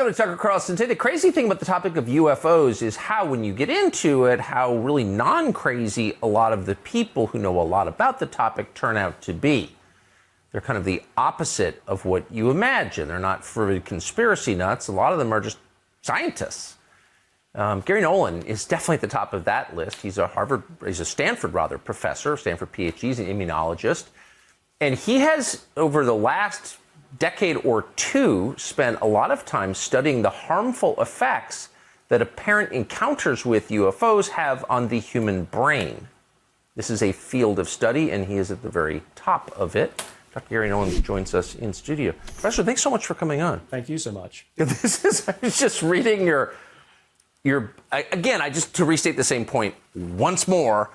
to Tucker Carlson today. The crazy thing about the topic of UFOs is how, when you get into it, how really non-crazy a lot of the people who know a lot about the topic turn out to be. They're kind of the opposite of what you imagine. They're not fervid conspiracy nuts. A lot of them are just scientists. Garry Nolan is definitely at the top of that list. He's a Stanford professor, Stanford PhD. He's an immunologist. And he has, over the last decade or two, spent a lot of time studying the harmful effects that apparent encounters with UFOs have on the human brain. This is a field of study, and he is at the very top of it. Dr. Garry Nolan joins us in studio. Professor, thanks so much for coming on. Thank you so much. I was just reading your again, to restate the same point once more,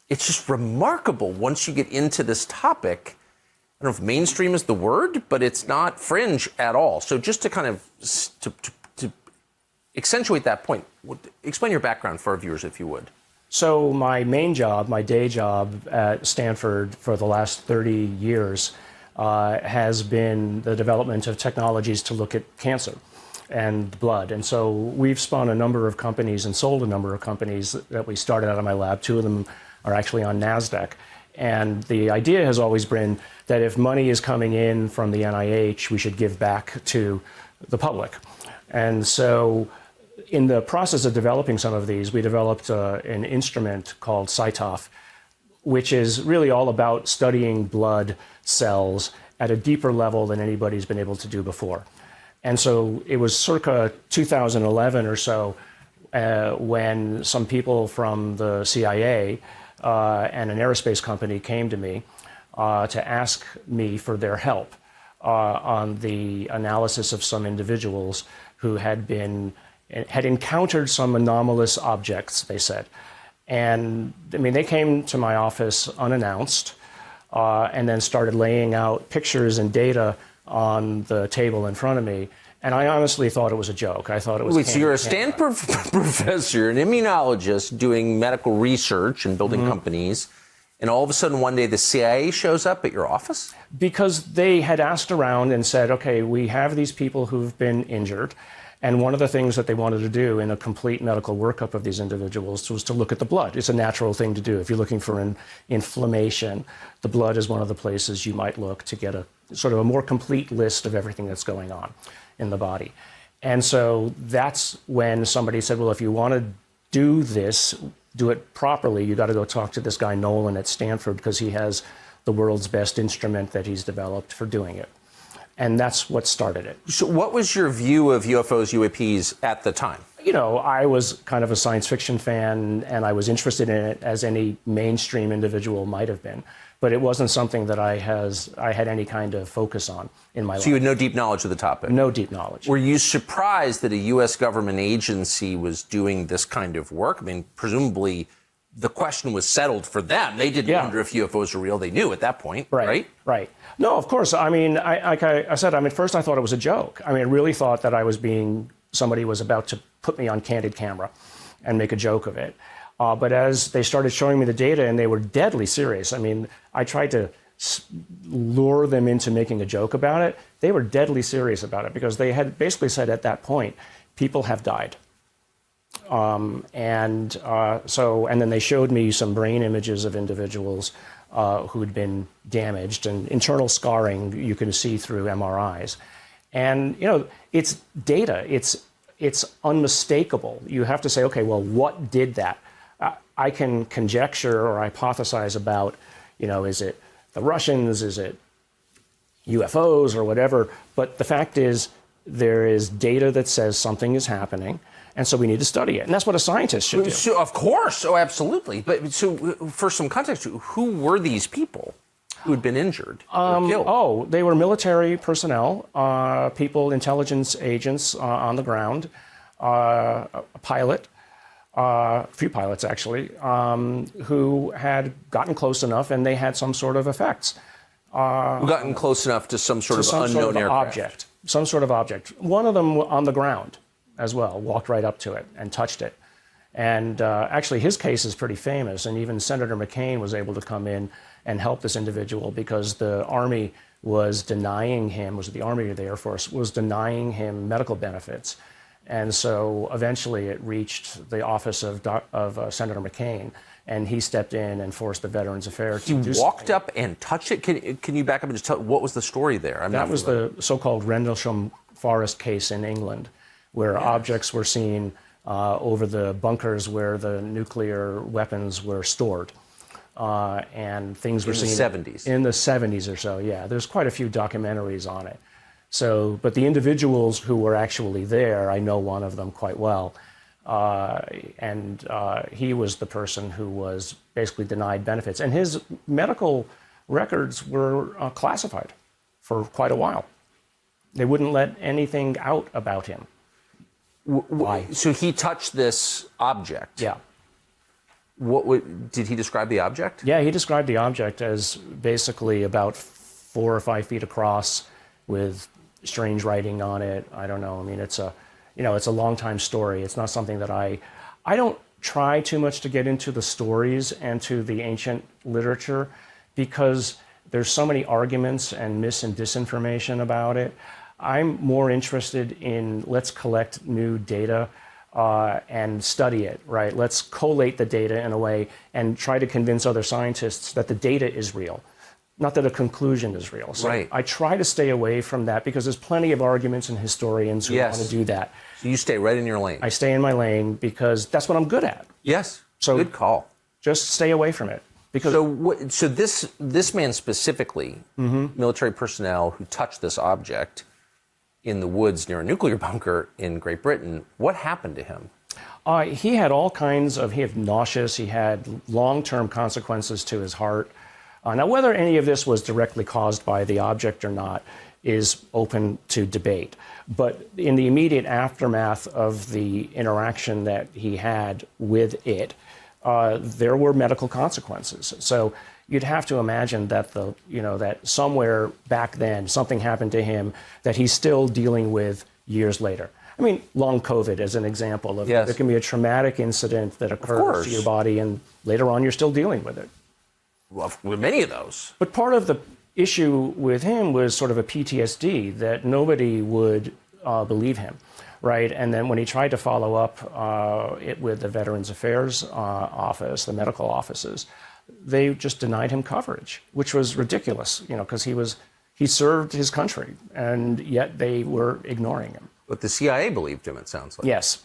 it's just remarkable once you get into this topic. I don't know if mainstream is the word, but it's not fringe at all. So just to kind of to accentuate that point, explain your background for our viewers, if you would. So my main job, my day job at Stanford for the last 30 years has been the development of technologies to look at cancer and blood. And so we've spun a number of companies and sold a number of companies that we started out of my lab. Two of them are actually on NASDAQ. And the idea has always been that if money is coming in from the NIH, we should give back to the public. And so in the process of developing some of these, we developed an instrument called CyTOF, which is really all about studying blood cells at a deeper level than anybody's been able to do before. And so it was circa 2011 or so when some people from the CIA and an aerospace company came to me to ask me for their help on the analysis of some individuals who had encountered some anomalous objects, they said. And I mean, they came to my office unannounced and then started laying out pictures and data on the table in front of me. And I honestly thought it was a joke. I thought it was. Wait, so you're a Stanford professor, an immunologist doing medical research and building companies, and all of a sudden one day the CIA shows up at your office? Because they had asked around and said, okay, we have these people who've been injured. And one of the things that they wanted to do in a complete medical workup of these individuals was to look at the blood. It's a natural thing to do. If you're looking for an inflammation, the blood is one of the places you might look to get a sort of a more complete list of everything that's going on in the body. And so that's when somebody said, well, if you want to do this, do it properly, you got to go talk to this guy Nolan at Stanford, because he has the world's best instrument that he's developed for doing it. And that's what started it. So what was your view of UFOs, UAPs at the time? You know, I was kind of a science fiction fan, and I was interested in it as any mainstream individual might have been. But it wasn't something that I had any kind of focus on in my life. So you had no deep knowledge of the topic? No deep knowledge. Were you surprised that a U.S. government agency was doing this kind of work? I mean, presumably the question was settled for them. They didn't wonder if UFOs were real. They knew at that point, right? Right. No, of course. I mean, like I said, at first I thought it was a joke. I mean, I really thought that somebody was about to put me on candid camera and make a joke of it. But as they started showing me the data, and they were deadly serious, I mean, I tried to lure them into making a joke about it. They were deadly serious about it, because they had basically said at that point, people have died. And then they showed me some brain images of individuals who had been damaged, and internal scarring you can see through MRIs. And, you know, it's data. It's unmistakable. You have to say, okay, well, what did that? I can conjecture or hypothesize about, you know, is it the Russians? Is it UFOs or whatever? But the fact is, there is data that says something is happening, and so we need to study it. And that's what a scientist should do. So, of course. Oh, absolutely. But so for some context, who were these people who had been injured or killed? Oh, they were military personnel, people, intelligence agents on the ground, a pilot, a few pilots actually, who had gotten close enough, and they had some sort of effects. Gotten close enough to some sort of unknown aircraft. Object, some sort of object. One of them on the ground as well, walked right up to it and touched it. And actually his case is pretty famous, and even Senator McCain was able to come in and help this individual, because the Army was denying him, was it the Army or the Air Force, was denying him medical benefits. And so eventually it reached the office of Senator McCain, and he stepped in and forced the Veterans Affairs to do He walked up and touched it? Can you back up and just tell what was the story there? That was the so-called Rendlesham Forest case in England, where objects were seen over the bunkers where the nuclear weapons were stored. And things were seen in the 70s. In the 70s or so, yeah. There's quite a few documentaries on it. So, but the individuals who were actually there, I know one of them quite well, and he was the person who was basically denied benefits. And his medical records were classified for quite a while. They wouldn't let anything out about him. Why? So he touched this object. Yeah. Did he describe the object? Yeah, he described the object as basically about 4 or 5 feet across with strange writing on it. I don't know. I mean, it's a long time story. It's not something that I don't try too much to get into the stories and to the ancient literature because there's so many arguments and mis and disinformation about it. I'm more interested in let's collect new data and study it, right? Let's collate the data in a way and try to convince other scientists that the data is real, not that a conclusion is real. So right. I try to stay away from that because there's plenty of arguments and historians who want to do that. So you stay right in your lane. I stay in my lane because that's what I'm good at. Yes. So good call. Just stay away from it. Because so this man specifically, military personnel who touched this object in the woods near a nuclear bunker in Great Britain, what happened to him? He had all kinds of, he had nauseous, he had long-term consequences to his heart. Now, whether any of this was directly caused by the object or not is open to debate. But in the immediate aftermath of the interaction that he had with it, there were medical consequences. So you'd have to imagine that that somewhere back then something happened to him that he's still dealing with years later. I mean, long COVID as an example of yes. There can be a traumatic incident that occurs to your body, and later on you're still dealing with it. Well, with many of those. But part of the issue with him was sort of a PTSD that nobody would believe him. Right, and then when he tried to follow up it with the Veterans Affairs office, the medical offices, they just denied him coverage, which was ridiculous, because he served his country, and yet they were ignoring him. But the CIA believed him, it sounds like. Yes.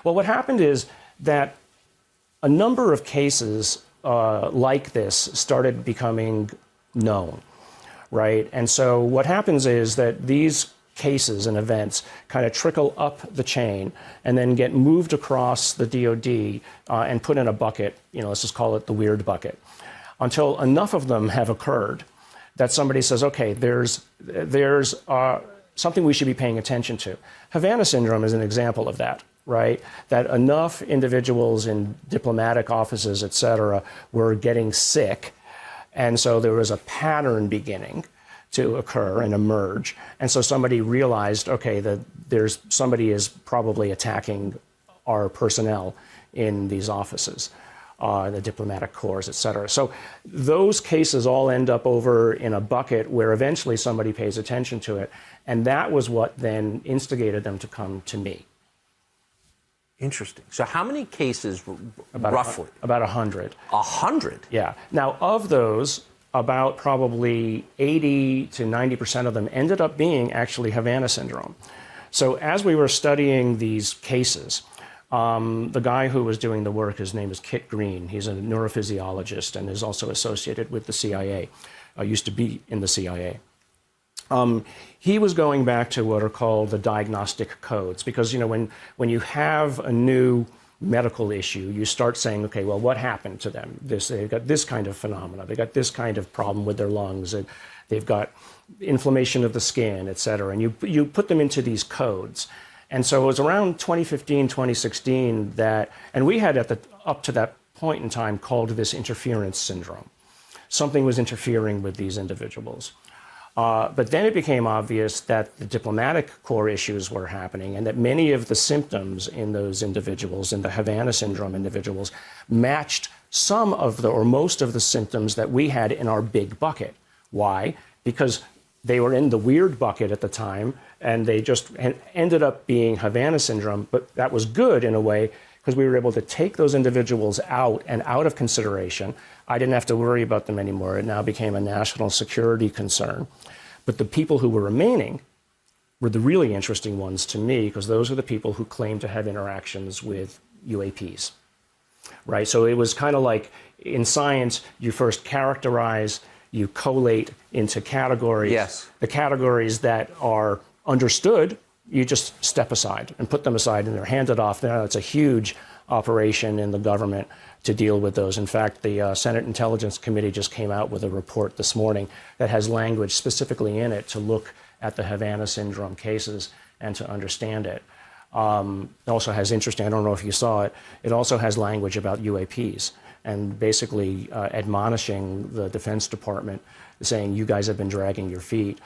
Well, what happened is that a number of cases like this started becoming known, right? And so what happens is that these cases and events kind of trickle up the chain and then get moved across the DoD and put in a bucket, let's just call it the weird bucket, until enough of them have occurred that somebody says, okay, there's something we should be paying attention to. Havana syndrome is an example of that, right? That enough individuals in diplomatic offices, et cetera, were getting sick, and so there was a pattern beginning to occur and emerge. And so somebody realized, okay, that somebody is probably attacking our personnel in these offices, the diplomatic corps, et cetera. So those cases all end up over in a bucket where eventually somebody pays attention to it. And that was what then instigated them to come to me. Interesting. So how many cases roughly? About 100. 100? Yeah. Now, of those, about probably 80 to 90% of them ended up being actually Havana syndrome. So as we were studying these cases, the guy who was doing the work, his name is Kit Green. He's a neurophysiologist and is also associated with the CIA, used to be in the CIA. He was going back to what are called the diagnostic codes, because when you have a new medical issue, you start saying, okay, well, what happened to them? They've got this kind of phenomena. They got this kind of problem with their lungs, and they've got inflammation of the skin, et cetera. And you put them into these codes. And so it was around 2015, 2016 and we had up to that point in time called this interference syndrome. Something was interfering with these individuals. But then it became obvious that the diplomatic corps issues were happening and that many of the symptoms in those individuals, in the Havana syndrome individuals, matched some of or most of the symptoms that we had in our big bucket. Why? Because They were in the weird bucket at the time, and they just ended up being Havana syndrome, but that was good in a way because we were able to take those individuals out of consideration. I didn't have to worry about them anymore. It now became a national security concern. But the people who were remaining were the really interesting ones to me, because those are the people who claim to have interactions with UAPs, right? So it was kind of like in science, you first characterize, you collate into categories. Yes. The categories that are understood, you just step aside and put them aside, and they're handed off. Now it's a huge operation in the government to deal with those. In fact, the Senate Intelligence Committee just came out with a report this morning that has language specifically in it to look at the Havana syndrome cases and to understand it. It also has interesting, I don't know if you saw it, it also has language about UAPs and basically admonishing the Defense Department, saying, you guys have been dragging your feet,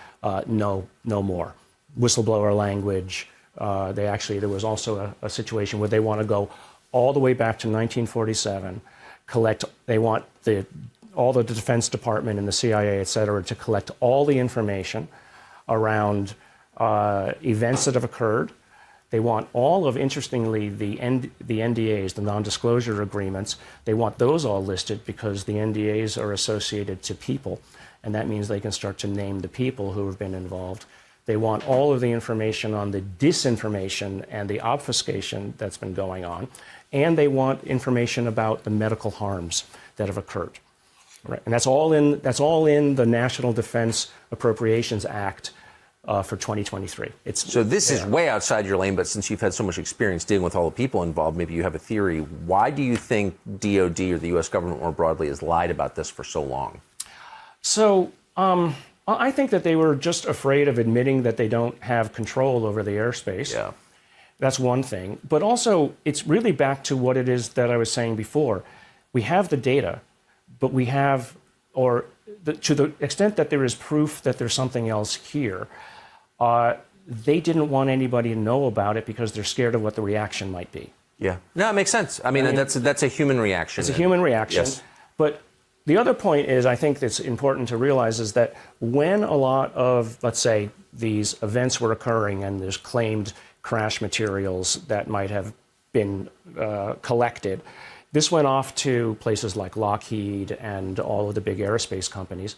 no more. Whistleblower language. There was also a situation where they want to go all the way back to 1947, they want all the Defense Department and the CIA, et cetera, to collect all the information around events that have occurred. They want all of, interestingly, the NDAs, the non-disclosure agreements, they want those all listed because the NDAs are associated to people, and that means they can start to name the people who have been involved. They want all of the information on the disinformation and the obfuscation that's been going on, and they want information about the medical harms that have occurred. Right? And that's all in the National Defense Appropriations Act for 2023. So this is way outside your lane, but since you've had so much experience dealing with all the people involved, maybe you have a theory. Why do you think DOD or the U.S. government more broadly has lied about this for so long? So I think that they were just afraid of admitting that they don't have control over the airspace. Yeah. That's one thing. But also, it's really back to what it is that I was saying before. We have the data, but we have, to the extent that there is proof that there's something else here, they didn't want anybody to know about it because they're scared of what the reaction might be. Yeah. No, it makes sense. I mean that's a human reaction. It's a human reaction. Yes. But the other point is, I think that's important to realize, is that when a lot of, let's say, these events were occurring and there's claimed crash materials that might have been collected, this went off to places like Lockheed and all of the big aerospace companies.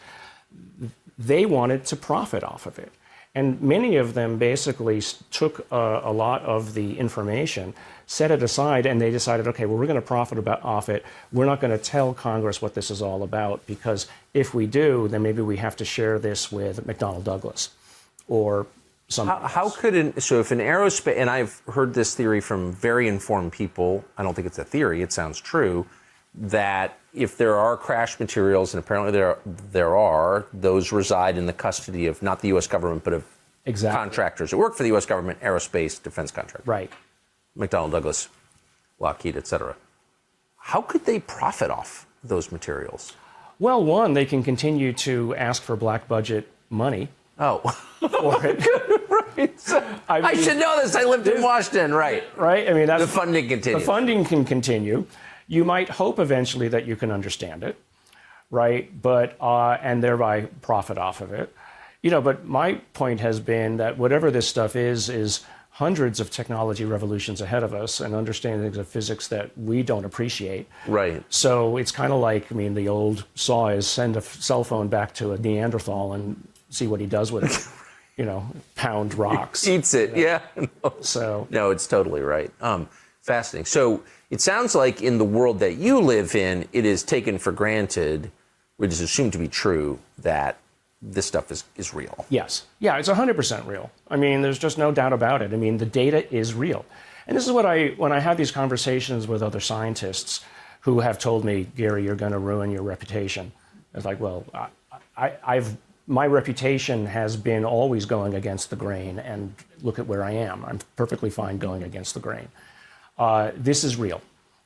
They wanted to profit off of it. And many of them basically took a lot of the information, set it aside, and they decided, okay, well, we're going to profit off it. We're not going to tell Congress what this is all about, because if we do, then maybe we have to share this with McDonnell Douglas or something else. How could so if an aerospace, and I've heard this theory from very informed people, I don't think it's a theory, it sounds true, that if there are crash materials, and apparently there are, those reside in the custody of not the U.S. government, but of contractors that work for the U.S. government, aerospace, defense contractors. Right. McDonnell Douglas, Lockheed, et cetera. How could they profit off those materials? Well, one, they can continue to ask for black budget money. Oh. For it. Right. So, I should know this. I lived in Washington, right? Right. I mean, that's, the funding continues. The funding can continue. You might hope eventually that you can understand it, right? But and thereby profit off of it. But my point has been that whatever this stuff is hundreds of technology revolutions ahead of us and understandings of physics that we don't appreciate. Right. So it's kind of like, the old saw is send a cell phone back to a Neanderthal and see what he does with it. Pound rocks. Eats it, yeah. No, it's totally right. Fascinating. So it sounds like in the world that you live in, it is taken for granted, which is assumed to be true, that this stuff is real. Yes. Yeah, it's 100% real. There's just no doubt about it. The data is real. And this is what when I have these conversations with other scientists who have told me, Garry, you're going to ruin your reputation. It's like, well, my reputation has been always going against the grain, and look at where I am. I'm perfectly fine going against the grain. This is real,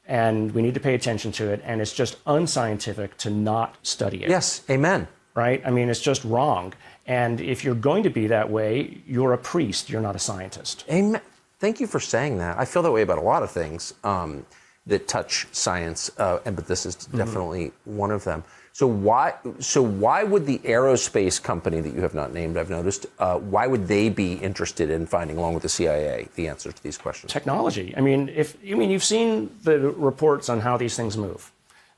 and we need to pay attention to it, and it's just unscientific to not study it. Yes, amen. Right? It's just wrong. And if you're going to be that way, you're a priest, you're not a scientist. Amen. Thank you for saying that. I feel that way about a lot of things that touch science, but this is definitely one of them. why would the aerospace company that you have not named, I've noticed, why would they be interested in finding, along with the CIA, the answers to these questions? Technology. I mean, you've seen the reports on how these things move.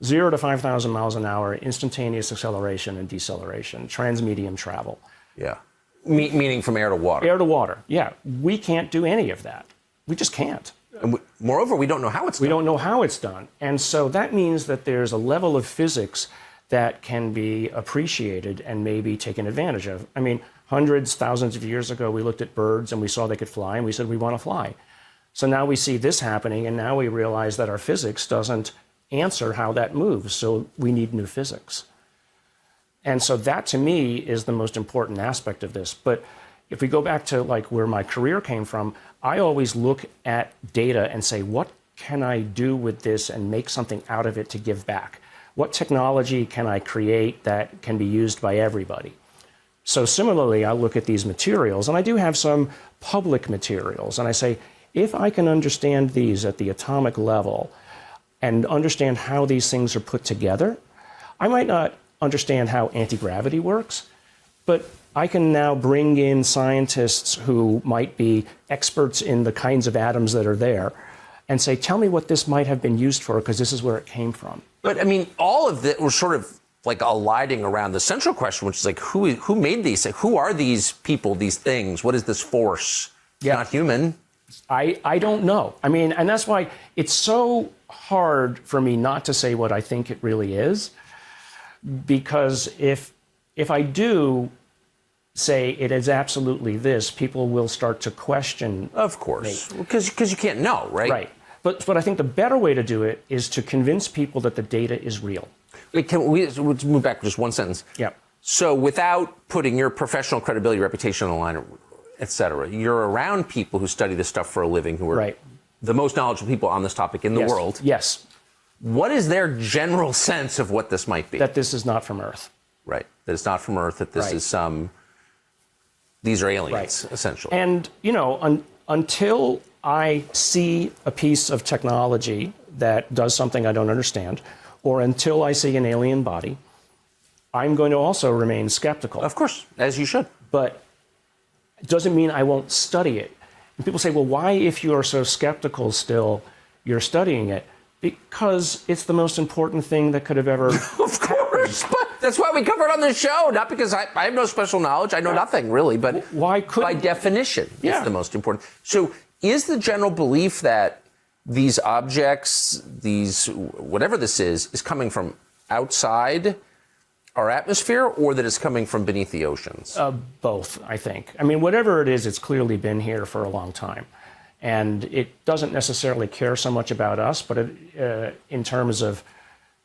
0 to 5,000 miles an hour, instantaneous acceleration and deceleration, transmedium travel. Yeah. Meaning from air to water. Air to water, yeah. We can't do any of that. We just can't. And moreover, we don't know how it's done. We don't know how it's done. And so that means that there's a level of physics that can be appreciated and maybe taken advantage of. I mean, hundreds, thousands of years ago, we looked at birds and we saw they could fly, and we said, we want to fly. So now we see this happening, and now we realize that our physics doesn't answer how that moves, so we need new physics. And so that, to me, is the most important aspect of this. But if we go back to like where my career came from, I always look at data and say, what can I do with this and make something out of it to give back? What technology can I create that can be used by everybody? So similarly, I look at these materials, and I do have some public materials, and I say, if I can understand these at the atomic level and understand how these things are put together, I might not understand how anti-gravity works, but I can now bring in scientists who might be experts in the kinds of atoms that are there and say, tell me what this might have been used for, because this is where it came from. But I mean, all of it was sort of like alighting around the central question, which is like, who made these? Who are these people, these things? What is this force? Yeah. Not human. I don't know. I mean, and that's why it's so hard for me not to say what I think it really is, because if I do say it is absolutely this, people will start to question. Of course, because you can't know, right? Right. But I think the better way to do it is to convince people that the data is real. Wait, let's move back just one sentence. Yeah. So without putting your professional credibility, reputation on the line, et cetera, you're around people who study this stuff for a living, who are the most knowledgeable people on this topic in the world. Yes. What is their general sense of what this might be? That this is not from Earth. Right. That it's not from Earth, that this is these are aliens, essentially. And, until I see a piece of technology that does something I don't understand, or until I see an alien body, I'm going to also remain skeptical. Of course, as you should. But it doesn't mean I won't study it. And people say, well, why, if you are so skeptical still, you're studying it? Because it's the most important thing that could have ever Of course, but that's why we cover it on the show. Not because I have no special knowledge. I know nothing, really. But why could by definition, it's the most important. So is the general belief that these objects, whatever this is coming from outside our atmosphere, or that it's coming from beneath the oceans? Both, I think. I mean, whatever it is, it's clearly been here for a long time. And it doesn't necessarily care so much about us, but in terms of,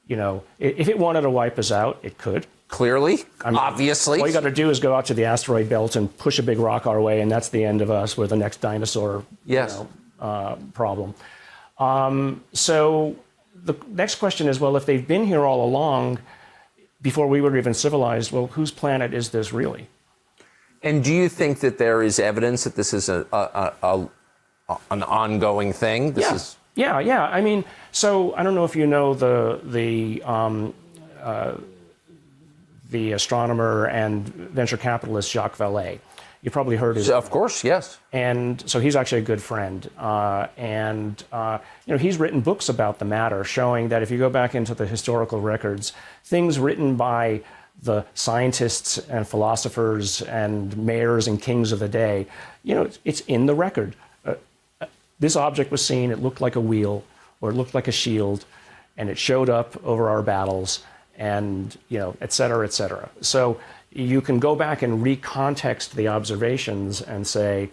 if it wanted to wipe us out, it could. Clearly, obviously. All you got to do is go out to the asteroid belt and push a big rock our way, and that's the end of us. We're the next dinosaur problem. So the next question is, well, if they've been here all along, before we were even civilized, well, whose planet is this really? And do you think that there is evidence that this is an ongoing thing? Yeah. I mean, so I don't know if you know the astronomer and venture capitalist Jacques Vallée. You probably heard his. Of course, yes. And so he's actually a good friend. He's written books about the matter, showing that if you go back into the historical records, things written by the scientists and philosophers and mayors and kings of the day, it's in the record. This object was seen, it looked like a wheel, or it looked like a shield, and it showed up over our battles, and, et cetera, et cetera. So you can go back and recontext the observations and say,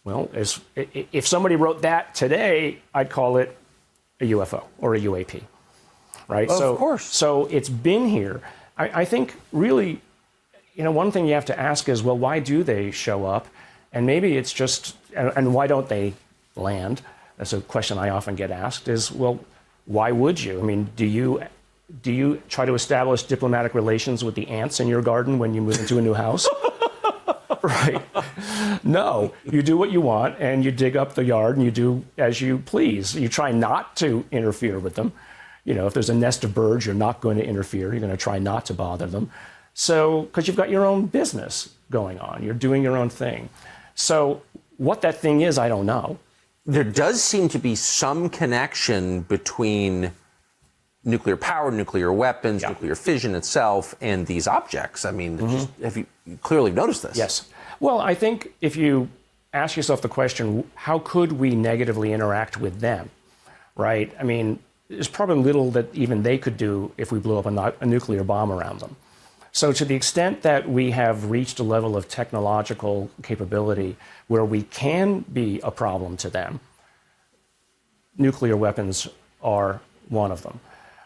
well, if somebody wrote that today, I'd call it a UFO or a UAP, right? Of course. So it's been here. I think really, one thing you have to ask is, well, why do they show up? And maybe it's just, and why don't they land? That's a question I often get asked is, well, why would you? I mean, do you try to establish diplomatic relations with the ants in your garden when you move into a new house? Right. No, you do what you want, and you dig up the yard, and you do as you please. You try not to interfere with them. if there's a nest of birds, you're not going to interfere. You're going to try not to bother them. So, because you've got your own business going on, you're doing your own thing. So, what that thing is, I don't know. There does seem to be some connection between nuclear power, nuclear weapons, nuclear fission itself, and these objects. I mean, have you clearly noticed this? Yes. Well, I think if you ask yourself the question, how could we negatively interact with them, right? I mean, there's probably little that even they could do if we blew up a nuclear bomb around them. So to the extent that we have reached a level of technological capability where we can be a problem to them, nuclear weapons are one of them,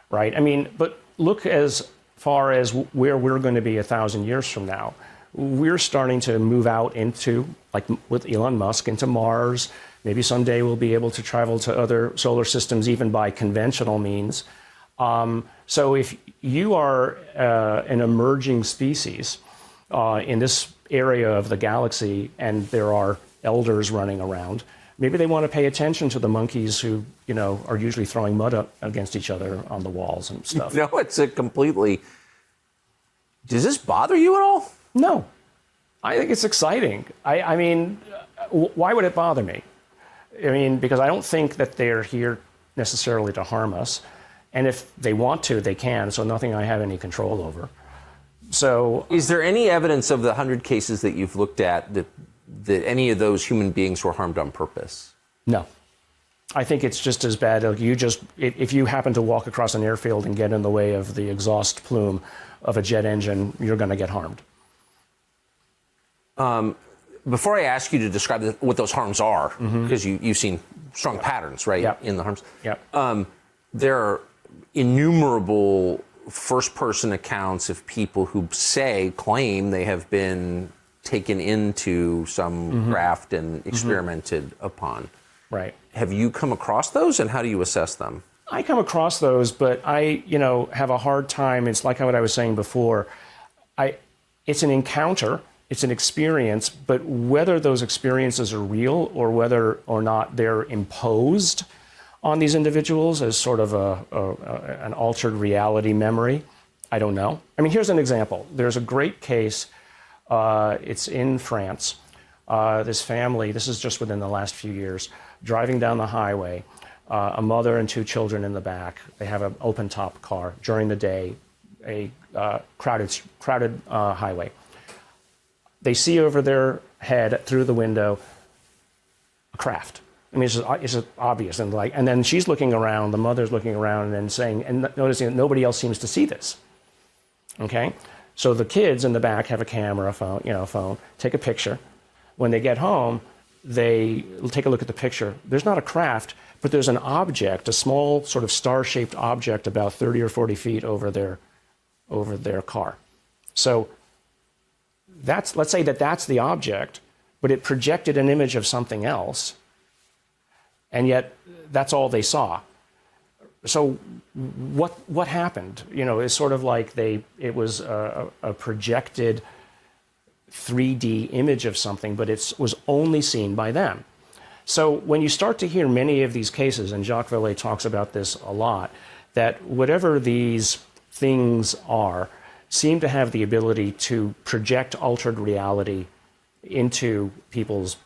right? I mean, but look as far as where we're going to be 1,000 years from now. We're starting to move out into, like with Elon Musk, into Mars. Maybe someday we'll be able to travel to other solar systems even by conventional means. So if you are an emerging species in this area of the galaxy and there are elders running around, maybe they want to pay attention to the monkeys who, are usually throwing mud up against each other on the walls and stuff. No, it's a completely... Does this bother you at all? No. I think it's exciting. I mean, why would it bother me? I mean, because I don't think that they're here necessarily to harm us. And if they want to, they can, so nothing I have any control over. So, is there any evidence of the 100 cases that you've looked at that any of those human beings were harmed on purpose? No. I think it's just as bad. If you happen to walk across an airfield and get in the way of the exhaust plume of a jet engine, you're going to get harmed. Before I ask you to describe what those harms are, because you've seen strong patterns, right, in the harms. There are innumerable first-person accounts of people who claim they have been taken into some craft and experimented upon. Right. Have you come across those, and how do you assess them? I come across those, but I, have a hard time. It's like what I was saying before. It's an encounter, it's an experience, but whether those experiences are real or whether or not they're imposed on these individuals as sort of an altered reality memory, I don't know. I mean, here's an example. There's a great case. It's in France. This family, this is just within the last few years, driving down the highway, a mother and two children in the back. They have an open-top car during the day, a crowded highway. They see over their head through the window a craft. I mean, it's just obvious, and then she's looking around. The mother's looking around and noticing that nobody else seems to see this. Okay, so the kids in the back have a camera, a phone, take a picture. When they get home, they take a look at the picture. There's not a craft, but there's an object, a small sort of star-shaped object about 30 or 40 feet over their car. So let's say that's the object, but it projected an image of something else. And yet, that's all they saw. So, what happened? It's sort of like it was a projected 3D image of something, but it was only seen by them. So, when you start to hear many of these cases, and Jacques Vallée talks about this a lot, that whatever these things are, seem to have the ability to project altered reality into people's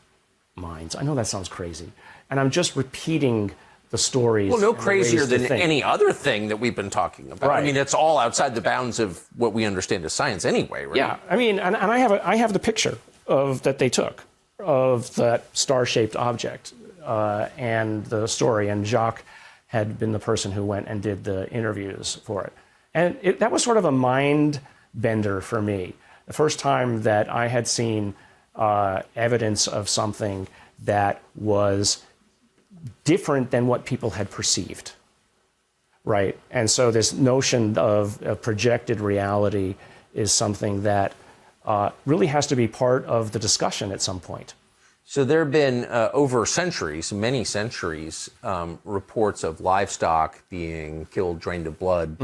minds. I know that sounds crazy. And I'm just repeating the stories. Well, no crazier than any other thing that we've been talking about. Right. I mean, it's all outside the bounds of what we understand as science anyway, right? Yeah, I mean, and I have the picture that they took of that star-shaped object and the story. And Jacques had been the person who went and did the interviews for it. And that was sort of a mind bender for me. The first time that I had seen evidence of something that was different than what people had perceived, right? And so this notion of projected reality is something that really has to be part of the discussion at some point. So there have been, over centuries, many centuries, reports of livestock being killed, drained of blood,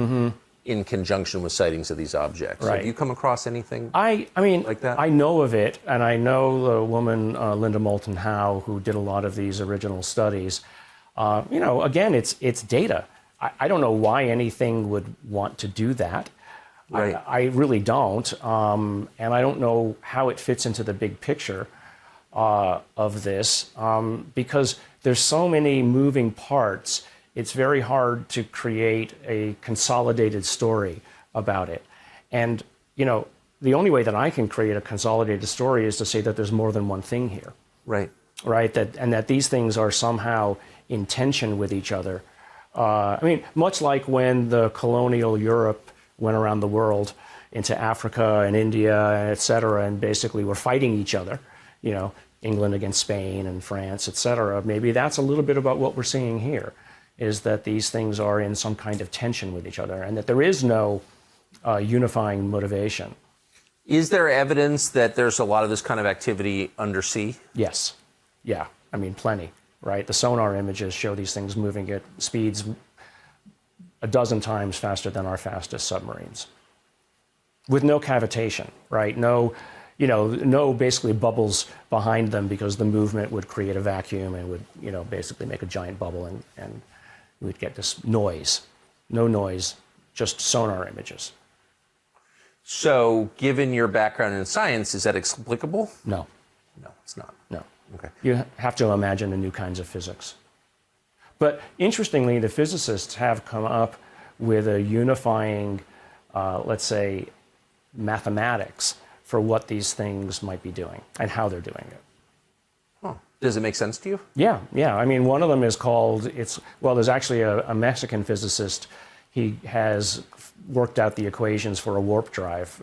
in conjunction with sightings of these objects. Right. Have you come across anything I mean, like that? I know of it, and I know the woman, Linda Moulton Howe, who did a lot of these original studies. Again, it's data. I don't know why anything would want to do that. Right. I really don't. And I don't know how it fits into the big picture of this, because there's so many moving parts. It's very hard to create a consolidated story about it. And, the only way that I can create a consolidated story is to say that there's more than one thing here. Right. Right? That these things are somehow in tension with each other. Much like when the colonial Europe went around the world into Africa and India, et cetera, and basically were fighting each other, England against Spain and France, et cetera. Maybe that's a little bit about what we're seeing here, is that these things are in some kind of tension with each other and that there is no unifying motivation. Is there evidence that there's a lot of this kind of activity undersea? Yes. Yeah. Plenty, right? The sonar images show these things moving at speeds a dozen times faster than our fastest submarines, with no cavitation, right? No basically bubbles behind them, because the movement would create a vacuum and would, basically make a giant bubble, and we'd get this noise. No noise, just sonar images. So, given your background in science, is that explicable? No. No, it's not. No. Okay. You have to imagine the new kinds of physics. But interestingly, the physicists have come up with a unifying, let's say, mathematics for what these things might be doing and how they're doing it. Huh. Does it make sense to you? Yeah. One of them is called, there's actually a Mexican physicist. He has worked out the equations for a warp drive.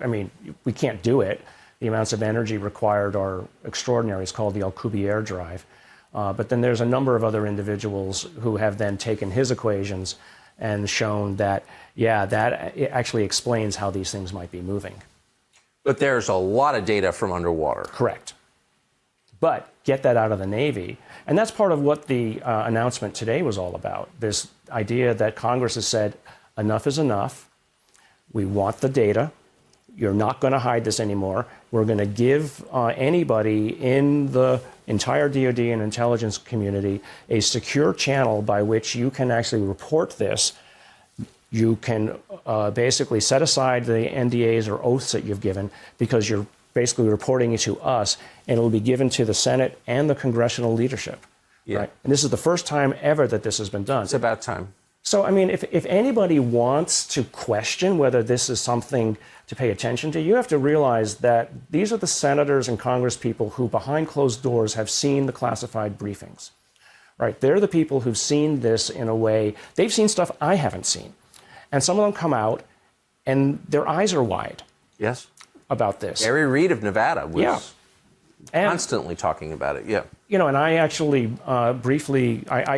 We can't do it. The amounts of energy required are extraordinary. It's called the Alcubierre drive. But then there's a number of other individuals who have then taken his equations and shown that, that it actually explains how these things might be moving. But there's a lot of data from underwater. Correct. But get that out of the Navy. And that's part of what the announcement today was all about. This idea that Congress has said, enough is enough. We want the data. You're not going to hide this anymore. We're going to give anybody in the entire DoD and intelligence community a secure channel by which you can actually report this. You can basically set aside the NDAs or oaths that you've given, because you're basically reporting it to us, and it'll be given to the Senate and the congressional leadership. Yeah. Right? And this is the first time ever that this has been done. It's about time. So, if anybody wants to question whether this is something to pay attention to, you have to realize that these are the senators and congresspeople who, behind closed doors, have seen the classified briefings. Right? They're the people who've seen this in a way. They've seen stuff I haven't seen. And some of them come out, and their eyes are wide. Yes. About this. Garry Reed of Nevada was and, constantly talking about it. Yeah. And I actually I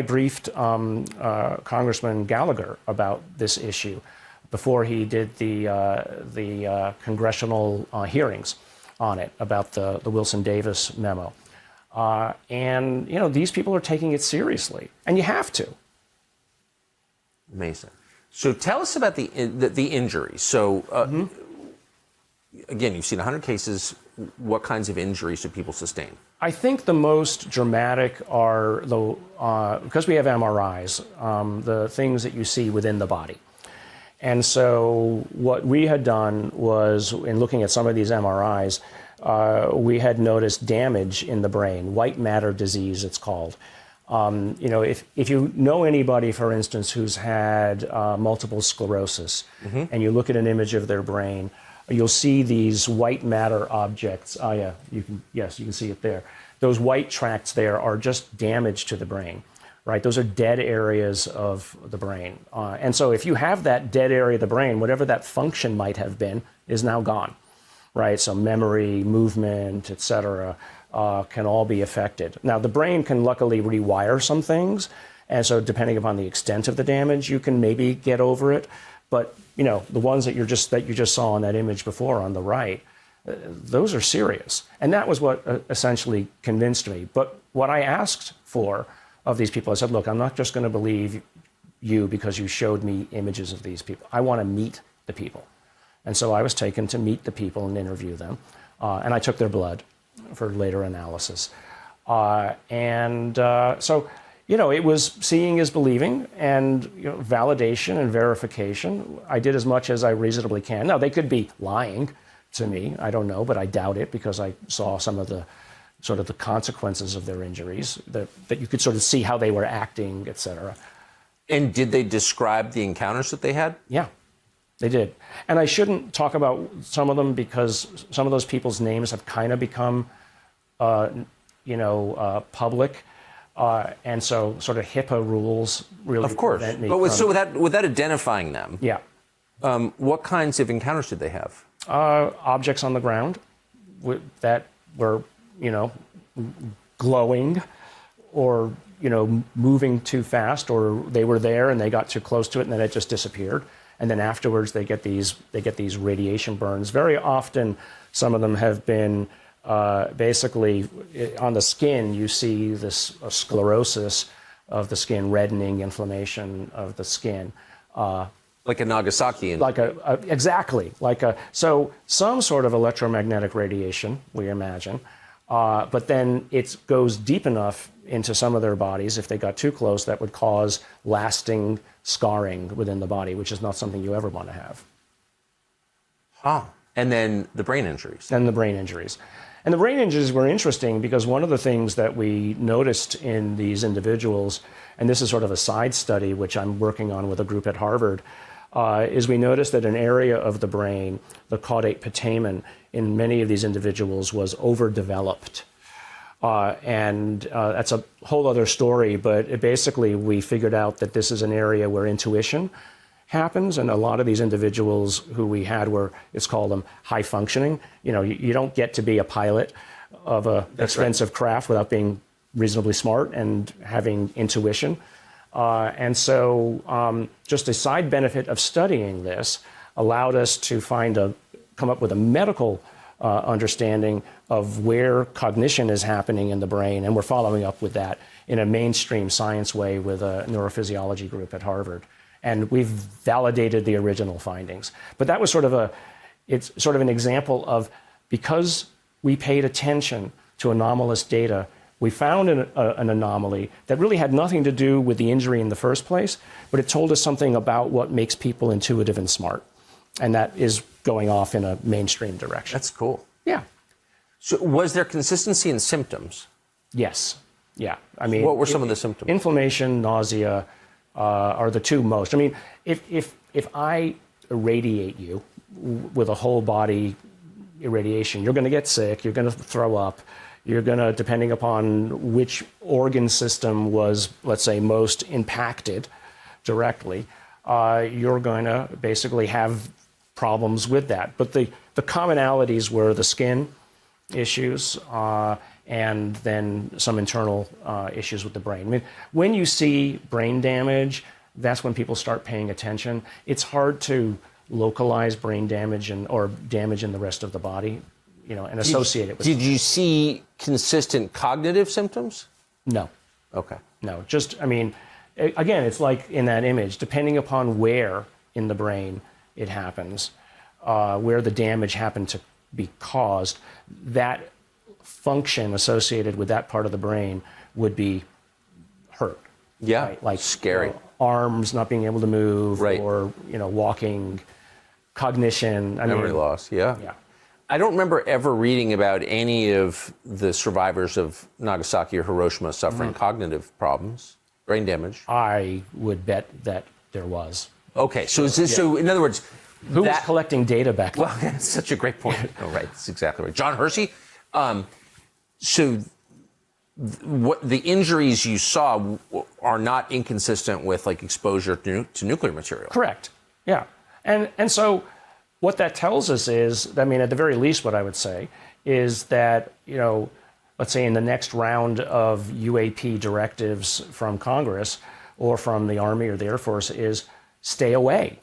briefed Congressman Gallagher about this issue before he did the congressional hearings on it about the Wilson Davis memo. And these people are taking it seriously, and you have to. Amazing. So tell us about the injuries. So again, you've seen 100 cases. What kinds of injuries do people sustain? I think the most dramatic are because we have MRIs, the things that you see within the body. And so what we had done was, in looking at some of these MRIs, we had noticed damage in the brain, white matter disease, it's called. If you know anybody, for instance, who's had multiple sclerosis, and you look at an image of their brain, you'll see these white matter objects. Oh yeah, you can see it there. Those white tracts there are just damage to the brain, right? Those are dead areas of the brain. And so if you have that dead area of the brain, whatever that function might have been is now gone, right? So memory, movement, et cetera, can all be affected. Now, the brain can luckily rewire some things. And so depending upon the extent of the damage, you can maybe get over it. But the ones that you just saw on that image before on the right, those are serious. And that was what essentially convinced me. But what I asked for of these people, I said, look, I'm not just going to believe you because you showed me images of these people. I want to meet the people. And so I was taken to meet the people and interview them. And I took their blood for later analysis. So, it was seeing is believing, and validation and verification. I did as much as I reasonably can. Now, they could be lying to me. I don't know, but I doubt it because I saw some of the sort of the consequences of their injuries, that you could sort of see how they were acting, et cetera. And did they describe the encounters that they had? Yeah, they did. And I shouldn't talk about some of them because some of those people's names have kind of become, public. And so sort of HIPAA rules really of course. prevent me But so without identifying them, yeah. What kinds of encounters did they have? Objects on the ground that were, glowing or, moving too fast, or they were there and they got too close to it and then it just disappeared. And then afterwards they get these radiation burns. Very often, some of them have been basically on the skin. You see this sclerosis of the skin, reddening, inflammation of the skin. Like a Nagasaki. So some sort of electromagnetic radiation, we imagine, but then it goes deep enough into some of their bodies. If they got too close, that would cause lasting scarring within the body, which is not something you ever want to have. And then the brain injuries. And the brain injuries were interesting because one of the things that we noticed in these individuals, and this is sort of a side study which I'm working on with a group at Harvard, is we noticed that an area of the brain, the caudate putamen, in many of these individuals was overdeveloped. And that's a whole other story, but basically we figured out that this is an area where intuition happens, and a lot of these individuals who we had were, it's called them high functioning. You don't get to be a pilot of a expensive craft without being reasonably smart and having intuition. And so just a side benefit of studying this allowed us to come up with a medical understanding of where cognition is happening in the brain, and we're following up with that in a mainstream science way with a neurophysiology group at Harvard. And we've validated the original findings. But that was it's sort of an example of, because we paid attention to anomalous data, we found an anomaly that really had nothing to do with the injury in the first place, but it told us something about what makes people intuitive and smart. And that is going off in a mainstream direction. That's cool. Yeah. So was there consistency in symptoms? Yes. Yeah. I mean, what were some of the symptoms? Inflammation, nausea are the two most. I mean, if I irradiate you with a whole body irradiation, you're going to get sick, you're going to throw up, you're going to, depending upon which organ system was, let's say, most impacted directly, you're going to basically have problems with that. But the commonalities were the skin issues and then some internal issues with the brain. I mean, when you see brain damage, that's when people start paying attention. It's hard to localize brain damage or damage in the rest of the body, and associate it with. Did you see consistent cognitive symptoms? No. Okay. No, again, it's like in that image, depending upon where in the brain it happens, where the damage happened to be caused, that function associated with that part of the brain would be hurt. Yeah, right? Like scary. Arms not being able to move, right. Or walking, cognition. Memory loss. Yeah. Yeah. I don't remember ever reading about any of the survivors of Nagasaki or Hiroshima suffering cognitive problems, brain damage. I would bet that there was. Okay, so so in other words, who was collecting data back then? Well, that's such a great point. Oh, right, that's exactly right. John Hersey. What the injuries you saw are not inconsistent with exposure to nuclear material. Correct. Yeah, and so what that tells us is, I mean, at the very least, what I would say is that let's say in the next round of UAP directives from Congress or from the Army or the Air Force is stay away.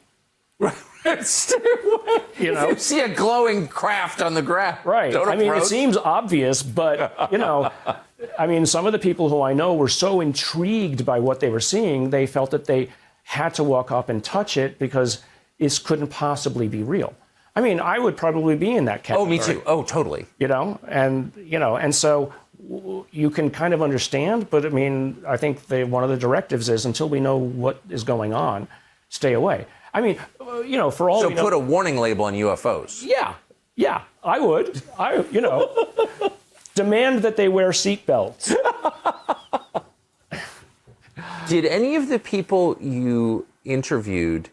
Stay away. If you see a glowing craft on the ground, right? Don't I mean, approach. it seems obvious, but I mean, some of the people who I know were so intrigued by what they were seeing, they felt that they had to walk up and touch it because it couldn't possibly be real. I mean, I would probably be in that category. Oh, me too. Oh, totally. And so, you can kind of understand, but I mean, I think one of the directives is until we know what is going on, stay away. I mean, for all so we know, put a warning label on UFOs. Yeah, I would. Demand that they wear seatbelts. Did any of the people you interviewed?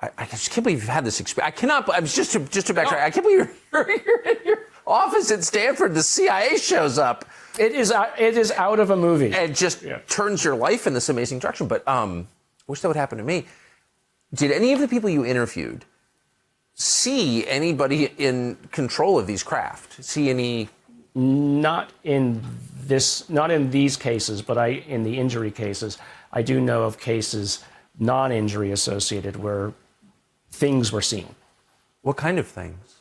I just can't believe you've had this experience. I cannot. I was just to backtrack. I can't believe you're in your office at Stanford. The CIA shows up. It is out of a movie. And just turns your life in this amazing direction. But I wish that would happen to me. Did any of the people you interviewed see anybody in control of these craft? See any? Not in these cases, but in the injury cases, I do know of cases non-injury associated where things were seen. What kind of things?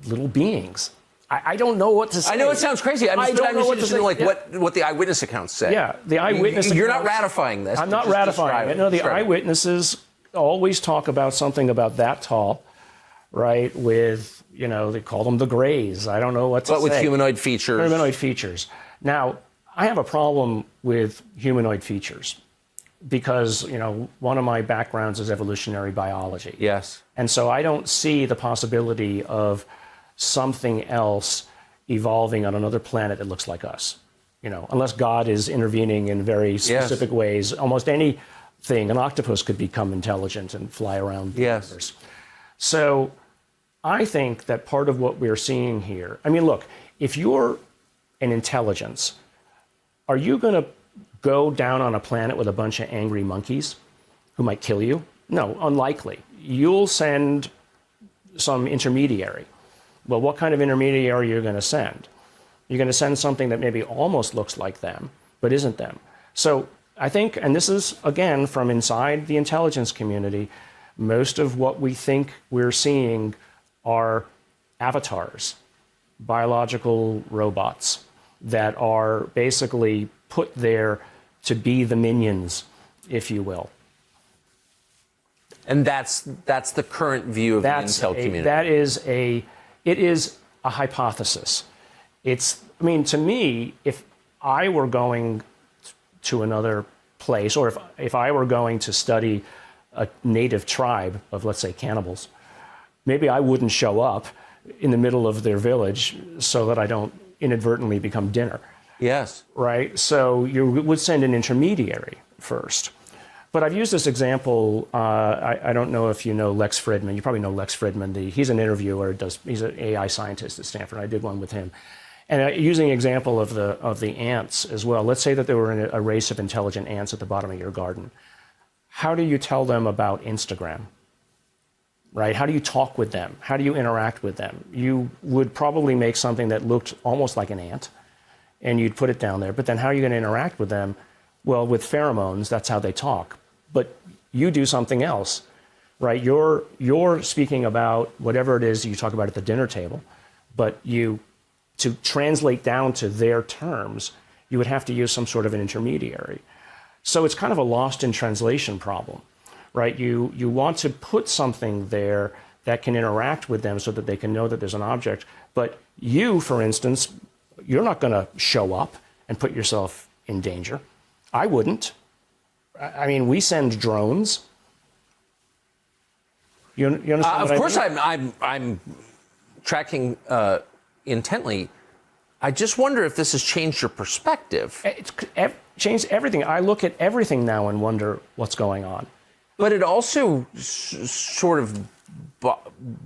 Little beings. I don't know what to say. I know it sounds crazy. I'm just interested in what the eyewitness accounts say. Yeah, the eyewitness. You're not ratifying this. I'm not ratifying it. No, the eyewitnesses always talk about something about that tall, right? With, they call them the Greys. I don't know what to say. But with humanoid features. Humanoid features. Now, I have a problem with humanoid features because, one of my backgrounds is evolutionary biology. Yes. And so I don't see the possibility of something else evolving on another planet that looks like us. Unless God is intervening in very specific ways. Almost anything, an octopus could become intelligent and fly around the universe. So I think that part of what we're seeing here, I mean, look, if you're an intelligence, are you going to go down on a planet with a bunch of angry monkeys who might kill you? No, unlikely. You'll send some intermediary. Well, what kind of intermediary are you going to send? You're going to send something that maybe almost looks like them, but isn't them. So I think, and this is, again, from inside the intelligence community, most of what we think we're seeing are avatars, biological robots that are basically put there to be the minions, if you will. And that's the current view of the intel community. It is a hypothesis. To me, if I were going to another place, or if I were going to study a native tribe of, let's say, cannibals, maybe I wouldn't show up in the middle of their village so that I don't inadvertently become dinner. Yes. Right? So you would send an intermediary first. But I've used this example. I don't know if you know Lex Fridman. You probably know Lex Fridman. He's an interviewer. He's an AI scientist at Stanford. I did one with him. And using the example of the ants as well. Let's say that there were a race of intelligent ants at the bottom of your garden. How do you tell them about Instagram? Right? How do you talk with them? How do you interact with them? You would probably make something that looked almost like an ant, and you'd put it down there. But then how are you going to interact with them? Well, with pheromones, that's how they talk. But you do something else, right? You're speaking about whatever it is you talk about at the dinner table, but to translate down to their terms, you would have to use some sort of an intermediary. So it's kind of a lost in translation problem, right? You want to put something there that can interact with them so that they can know that there's an object. But you, for instance, you're not going to show up and put yourself in danger. I wouldn't. I mean, we send drones. You understand what I mean? Of course, I'm tracking intently. I just wonder if this has changed your perspective. It's changed everything. I look at everything now and wonder what's going on. But it also sort of,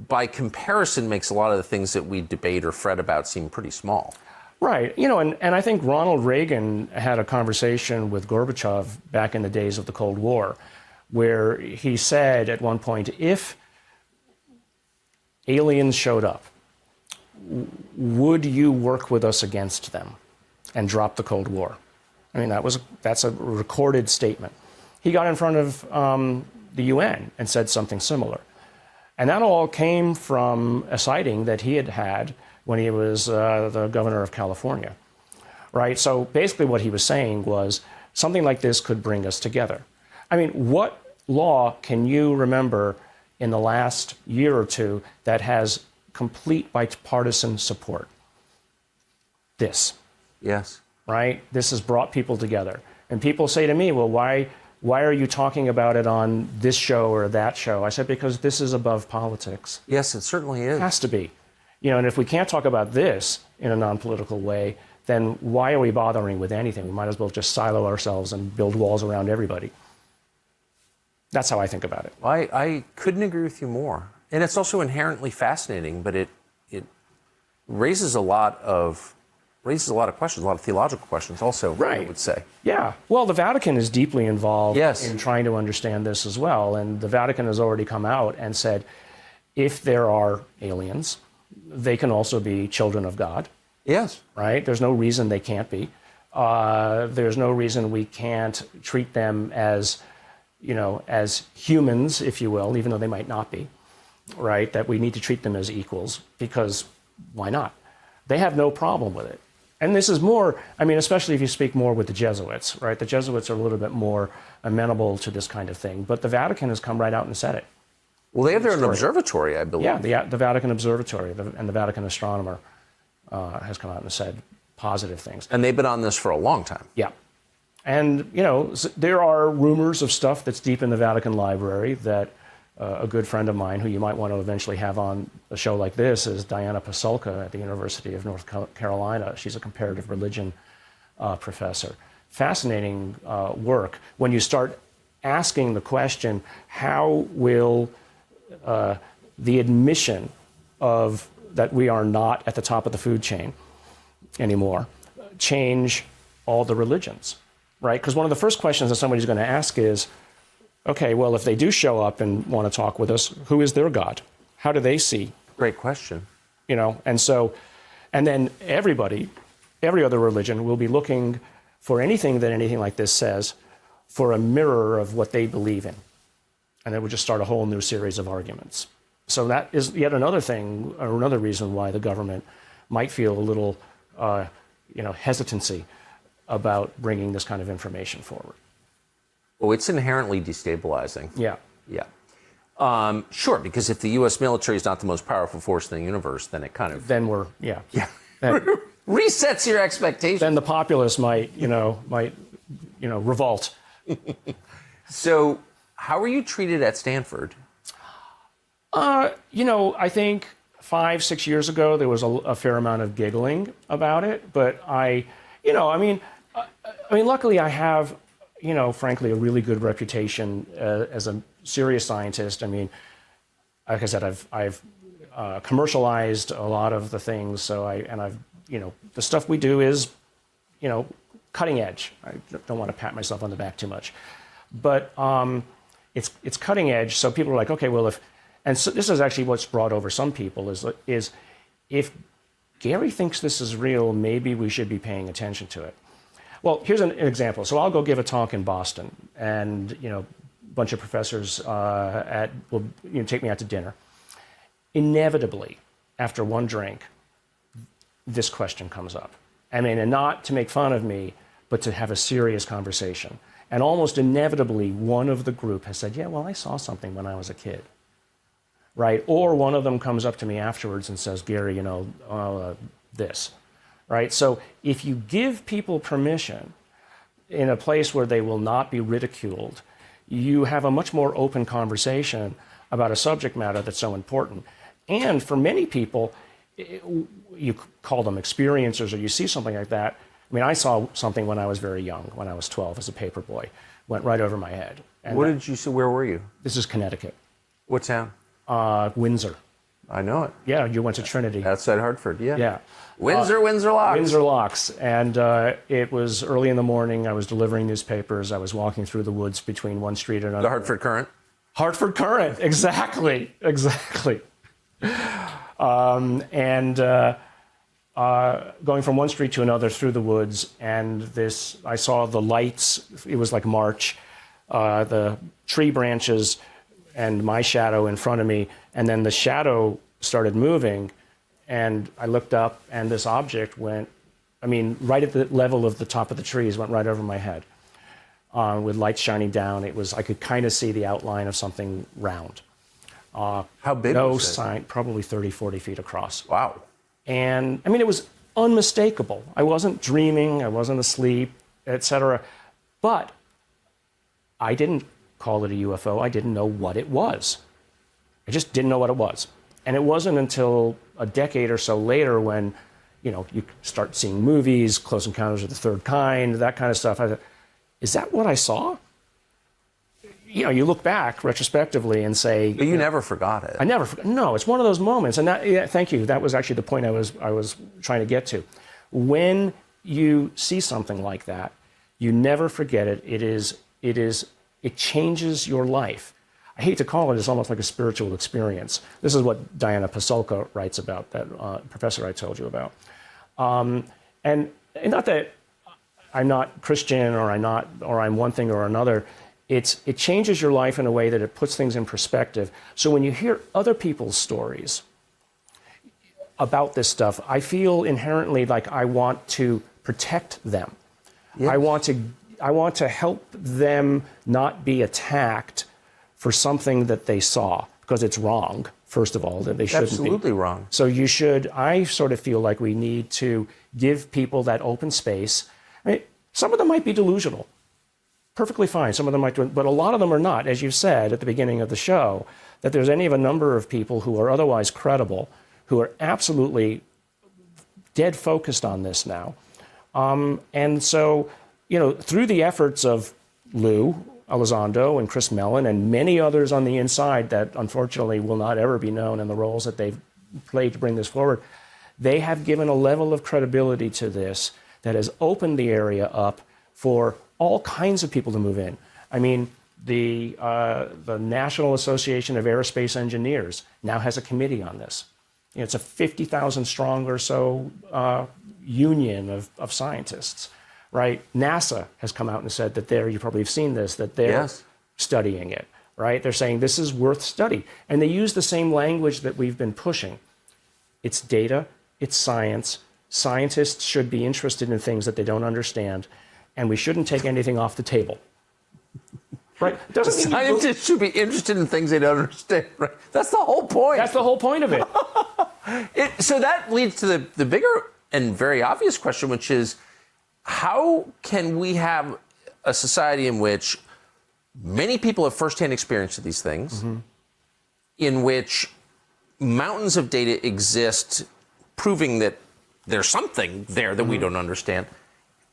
by comparison, makes a lot of the things that we debate or fret about seem pretty small. Right. And I think Ronald Reagan had a conversation with Gorbachev back in the days of the Cold War, where he said at one point, if aliens showed up, would you work with us against them and drop the Cold War? I mean, that's a recorded statement. He got in front of the UN and said something similar. And that all came from a sighting that he had when he was the governor of California, right? So basically what he was saying was something like this could bring us together. I mean, what law can you remember in the last year or two that has complete bipartisan support? This. Yes. right? This has brought people together. And people say to me, well, why are you talking about it on this show or that show? I said, because this is above politics. Yes, it certainly is. It has to be. And if we can't talk about this in a non-political way, then why are we bothering with anything? We might as well just silo ourselves and build walls around everybody. That's how I think about it. I couldn't agree with you more. And it's also inherently fascinating, but it raises a lot of questions, a lot of theological questions also, right. I would say. Yeah. Well, the Vatican is deeply involved yes. in trying to understand this as well. And the Vatican has already come out and said, if there are aliens, they can also be children of God. Yes. Right? There's no reason they can't be. There's no reason we can't treat them as, as humans, if you will, even though they might not be. Right? That we need to treat them as equals, because why not? They have no problem with it. And this is more, especially if you speak more with the Jesuits, right? The Jesuits are a little bit more amenable to this kind of thing, but the Vatican has come right out and said it. Well, they have their own observatory, I believe. Yeah, the Vatican Observatory and the Vatican Astronomer has come out and said positive things. And they've been on this for a long time. Yeah. And, there are rumors of stuff that's deep in the Vatican Library that a good friend of mine, who you might want to eventually have on a show like this, is Diana Pasulka at the University of North Carolina. She's a comparative religion professor. Fascinating work. When you start asking the question, how will the admission of that we are not at the top of the food chain anymore change all the religions, right? Because one of the first questions that somebody's going to ask is, okay, well, if they do show up and want to talk with us, who is their God? How do they see? Great question. And then every other religion will be looking for anything like this says for a mirror of what they believe in. And it would just start a whole new series of arguments. So that is yet another thing, or another reason why the government might feel a little, hesitancy about bringing this kind of information forward. Oh, it's inherently destabilizing. Yeah. Yeah. Sure, because if the U.S. military is not the most powerful force in the universe, then it kind of... Then we're, yeah. Yeah. Then, resets your expectations. Then the populace might revolt. So how were you treated at Stanford? I think 5-6 years ago, there was a fair amount of giggling about it. But luckily I have... frankly, a really good reputation as a serious scientist. Like I said, I've commercialized a lot of the things. The stuff we do is, cutting edge. I don't want to pat myself on the back too much, but it's cutting edge. So people are like, okay, well, so this is actually what's brought over some people is if Garry thinks this is real, maybe we should be paying attention to it. Well, here's an example. So I'll go give a talk in Boston, and a bunch of professors will take me out to dinner. Inevitably, after one drink, this question comes up. And not to make fun of me, but to have a serious conversation. And almost inevitably, one of the group has said, "Yeah, well, I saw something when I was a kid." Right? Or one of them comes up to me afterwards and says, "Garry, this." Right? So if you give people permission in a place where they will not be ridiculed, you have a much more open conversation about a subject matter that's so important. And for many people, you call them experiencers or you see something like that. I saw something when I was very young, when I was 12 as a paper boy. Went right over my head. And what did you see? Where were you? This is Connecticut. What town? Windsor. I know it. Yeah, you went to Trinity. Outside Hartford, yeah. Yeah. Windsor Locks. Windsor Locks. And it was early in the morning. I was delivering newspapers. I was walking through the woods between one street and another. The Hartford Current? Hartford Current, exactly. Going from one street to another through the woods, and I saw the lights. It was like March. The tree branches and my shadow in front of me, and then the shadow started moving, and I looked up, and this object went, right at the level of the top of the trees, went right over my head, with lights shining down. I could kind of see the outline of something round. How big no was it? sign, probably 30, 40 feet across. Wow. And it was unmistakable. I wasn't dreaming, I wasn't asleep, etc. But I didn't call it a UFO. I didn't know what it was. I just didn't know what it was. And it wasn't until a decade or so later when, you start seeing movies, Close Encounters of the Third Kind, that kind of stuff. I thought, is that what I saw? You look back retrospectively and say... But you never forgot it. I never forgot. No, it's one of those moments. And thank you. That was actually the point I was trying to get to. When you see something like that, you never forget it. It changes your life. I hate to call it, it's almost like a spiritual experience. This is what Diana Pasulka writes about, that professor I told you about. And not that I'm not Christian or I'm one thing or another. It changes your life in a way that it puts things in perspective. So when you hear other people's stories about this stuff, I feel inherently like I want to protect them. Yes. I want to help them not be attacked for something that they saw, because it's wrong, first of all, that they shouldn't be. Absolutely wrong. So I sort of feel like we need to give people that open space. I mean, some of them might be delusional. Perfectly fine. Some of them might, but a lot of them are not, as you said at the beginning of the show, that there's any of a number of people who are otherwise credible, who are absolutely dead focused on this now. And so, through the efforts of Lou Elizondo and Chris Mellon and many others on the inside that unfortunately will not ever be known in the roles that they've played to bring this forward, they have given a level of credibility to this that has opened the area up for all kinds of people to move in. I mean, the National Association of Aerospace Engineers now has a committee on this. It's a 50,000 strong or so union of scientists, right? NASA has come out and said that you probably have seen this, that they're studying it, right? They're saying this is worth study. And they use the same language that we've been pushing. It's data, it's science. Scientists should be interested in things that they don't understand, and we shouldn't take anything off the table. Right? Doesn't mean scientists should be interested in things they don't understand. Right? That's the whole point. That's the whole point of it. So that leads to the bigger and very obvious question, which is, how can we have a society in which many people have firsthand experience of these things, in which mountains of data exist proving that there's something there that we don't understand,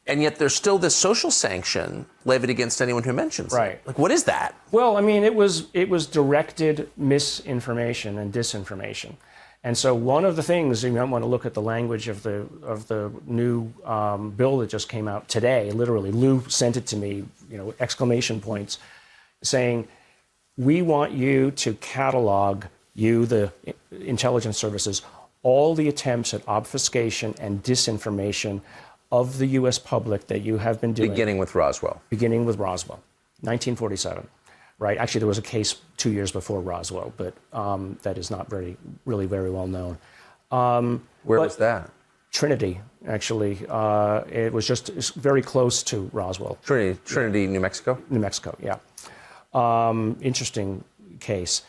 and yet there's still this social sanction levied against anyone who mentions it? Like, what is that? Well, I mean, it was directed misinformation and disinformation. And so one of the things, you might want to look at the language of the new bill that just came out today. Literally, Lou sent it to me, exclamation points, saying, we want you to catalog, the intelligence services, all the attempts at obfuscation and disinformation of the U.S. public that you have been doing. Beginning with Roswell. Beginning with Roswell, 1947. Right. Actually, there was a case 2 years before Roswell, but that is not really very well known. Where was that? Trinity, actually. It was just very close to Roswell. Trinity, New Mexico? New Mexico, yeah. Interesting case.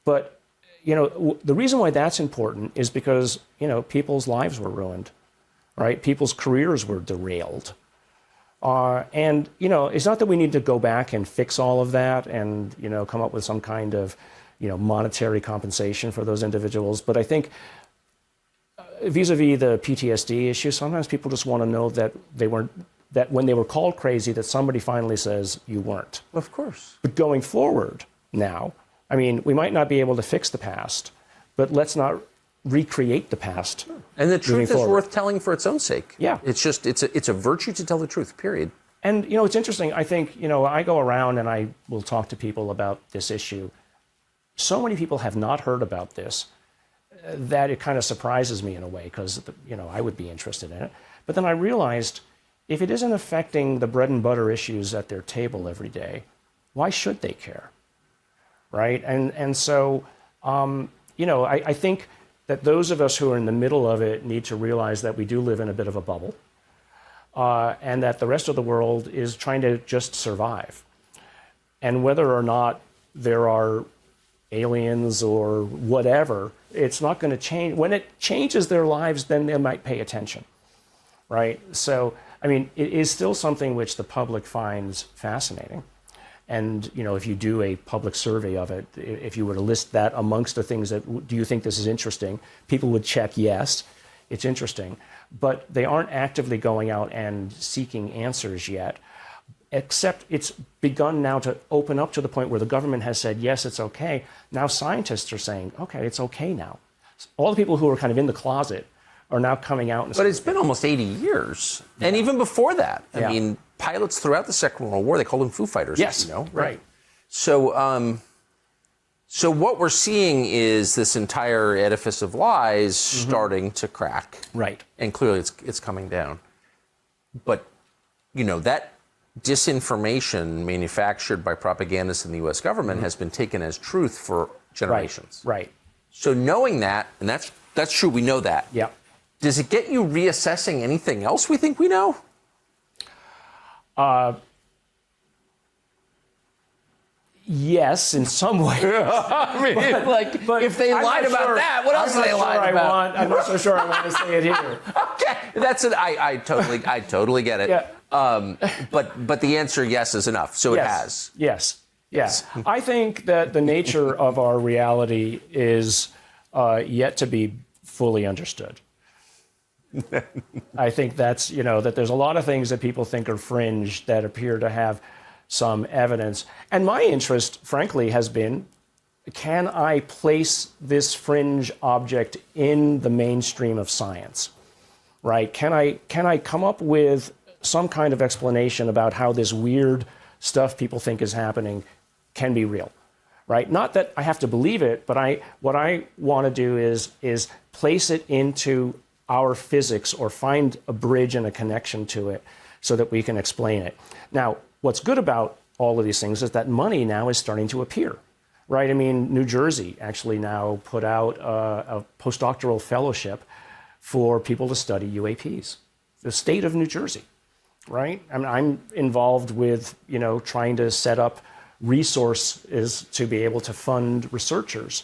But, the reason why that's important is because, people's lives were ruined, right? People's careers were derailed. And, it's not that we need to go back and fix all of that and, come up with some kind of, monetary compensation for those individuals. But I think vis-a-vis the PTSD issue, sometimes people just want to know that that when they were called crazy, that somebody finally says you weren't. Of course. But going forward now, I mean, we might not be able to fix the past, but let's not recreate the past. And the truth is worth telling for its own sake. Yeah. It's a virtue to tell the truth, period. And, it's interesting. I think, I go around and I will talk to people about this issue. So many people have not heard about this that it kind of surprises me in a way because, I would be interested in it. But then I realized if it isn't affecting the bread and butter issues at their table every day, why should they care? Right? And so, I think that those of us who are in the middle of it need to realize that we do live in a bit of a bubble, and that the rest of the world is trying to just survive. And whether or not there are aliens or whatever, it's not going to change. When it changes their lives, then they might pay attention. right? So, I mean, it is still something which the public finds fascinating. And, you know, if you do a public survey of it, if you were to list that amongst the things that, do you think this is interesting? People would check yes, it's interesting. But they aren't actively going out and seeking answers yet, except it's begun now to open up to the point where the government has said, yes, it's okay. Now scientists are saying, okay, it's okay now. All the people who are kind of in the closet are now coming out and saying, but it's been almost 80 years. Yeah. And even before that, I mean, pilots throughout the Second World War, they called them Foo Fighters. Yes, you know, right. So, so what we're seeing is this entire edifice of lies starting to crack. Right. And clearly it's coming down. But, you know, that disinformation manufactured by propagandists in the U.S. government has been taken as truth for generations. Right. So knowing that, and that's true, we know that. Yeah. Does it get you reassessing anything else we think we know? Yes, in some way. I mean, but if they lied about that, what else do they lie about? I'm not so sure I want to say it here. Okay, that's it. I totally get it. Yeah. But the answer yes is enough. So it has. Yes. I think that the nature of our reality is yet to be fully understood. I think that's, you know, that there's a lot of things that people think are fringe that appear to have some evidence. And my interest, frankly, has been, can I place this fringe object in the mainstream of science, right? Can I come up with some kind of explanation about how this weird stuff people think is happening can be real, right? Not that I have to believe it, but what I want to do is place it into our physics or find a bridge and a connection to it so that we can explain it. Now, what's good about all of these things is that money now is starting to appear, right? I mean, New Jersey actually now put out a postdoctoral fellowship for people to study UAPs, the state of New Jersey, right? I mean, I'm involved with, you know, trying to set up resources to be able to fund researchers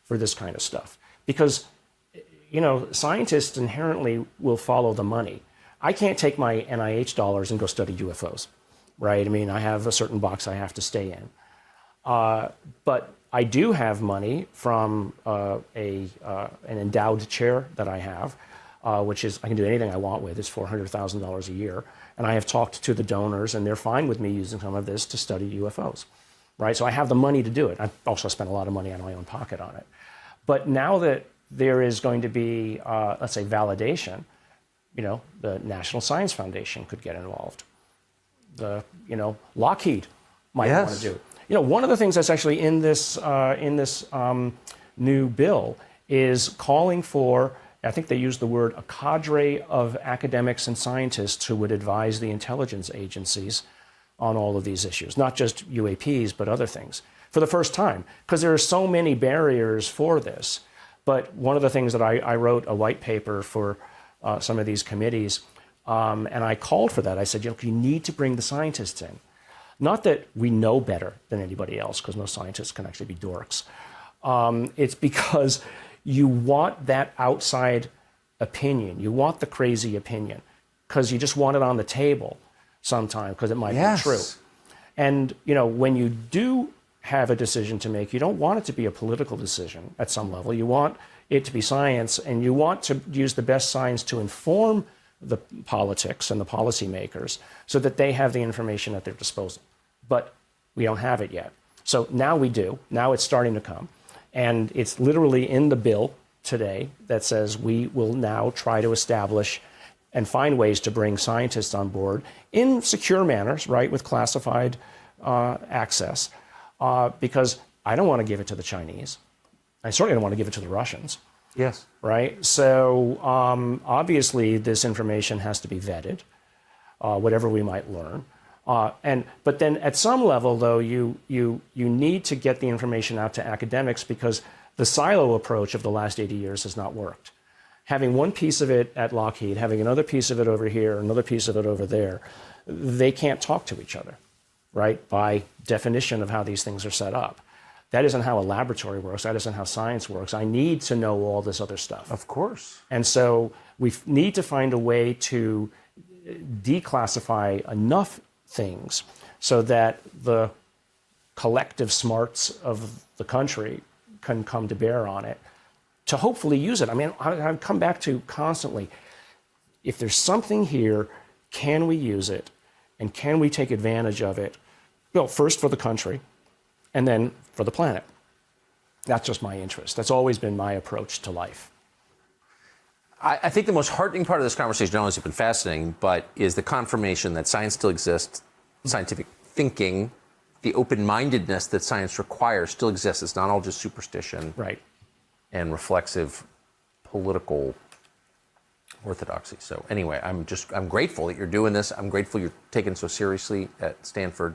for this kind of stuff. Because, you know, scientists inherently will follow the money. I can't take my NIH dollars and go study UFOs, right? I mean, I have a certain box I have to stay in. But I do have money from an endowed chair that I have, which is, I can do anything I want with. It's $400,000 a year. And I have talked to the donors, and they're fine with me using some of this to study UFOs, right? So I have the money to do it. I've also spent a lot of money out of my own pocket on it. But now that there is going to be, let's say, validation, you know, the National Science Foundation could get involved. Lockheed might want to do. You know, one of the things that's actually in this new bill is calling for, I think they use the word, a cadre of academics and scientists who would advise the intelligence agencies on all of these issues, not just UAPs, but other things, for the first time, because there are so many barriers for this. But one of the things that I wrote a white paper for some of these committees, and I called for that. I said, you need to bring the scientists in. Not that we know better than anybody else, because most scientists can actually be dorks. It's because you want that outside opinion. You want the crazy opinion, because you just want it on the table sometime, because it might be true. And, you know, when you do have a decision to make, you don't want it to be a political decision at some level. You want it to be science, and you want to use the best science to inform the politics and the policymakers so that they have the information at their disposal. But we don't have it yet. So now we do. Now it's starting to come. And it's literally in the bill today that says we will now try to establish and find ways to bring scientists on board in secure manners, right, with classified access, because I don't want to give it to the Chinese. I certainly don't want to give it to the Russians. Yes. Right? So obviously this information has to be vetted, whatever we might learn. But then at some level, though, you need to get the information out to academics, because the silo approach of the last 80 years has not worked. Having one piece of it at Lockheed, having another piece of it over here, another piece of it over there, they can't talk to each other, right? By definition of how these things are set up. That isn't how a laboratory works. That isn't how science works. I need to know all this other stuff. Of course. And so We need to find a way to declassify enough things so that the collective smarts of the country can come to bear on it to hopefully use it. I mean, I come back to constantly, if there's something here, can we use it? And can we take advantage of it? Well, first for the country, and then for the planet. That's just my interest. That's always been my approach to life. I think the most heartening part of this conversation, not only has it been fascinating, but is the confirmation that science still exists, scientific thinking, the open-mindedness that science requires still exists. It's not all just superstition. Right. And reflexive political orthodoxy. So anyway, I'm grateful that you're doing this. I'm grateful you're taking it so seriously at Stanford.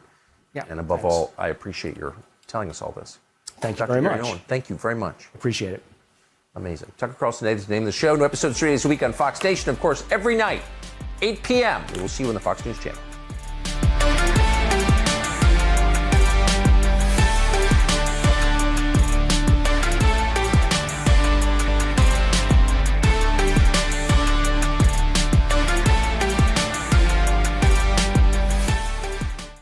Yeah. And above all, I appreciate your telling us all this. Thank you very much. Nolan, thank you very much. Appreciate it. Amazing. Tucker Carlson is the name of the show. New episodes 3 days a week on Fox Nation. Of course, every night, 8 p.m. We will see you on the Fox News channel.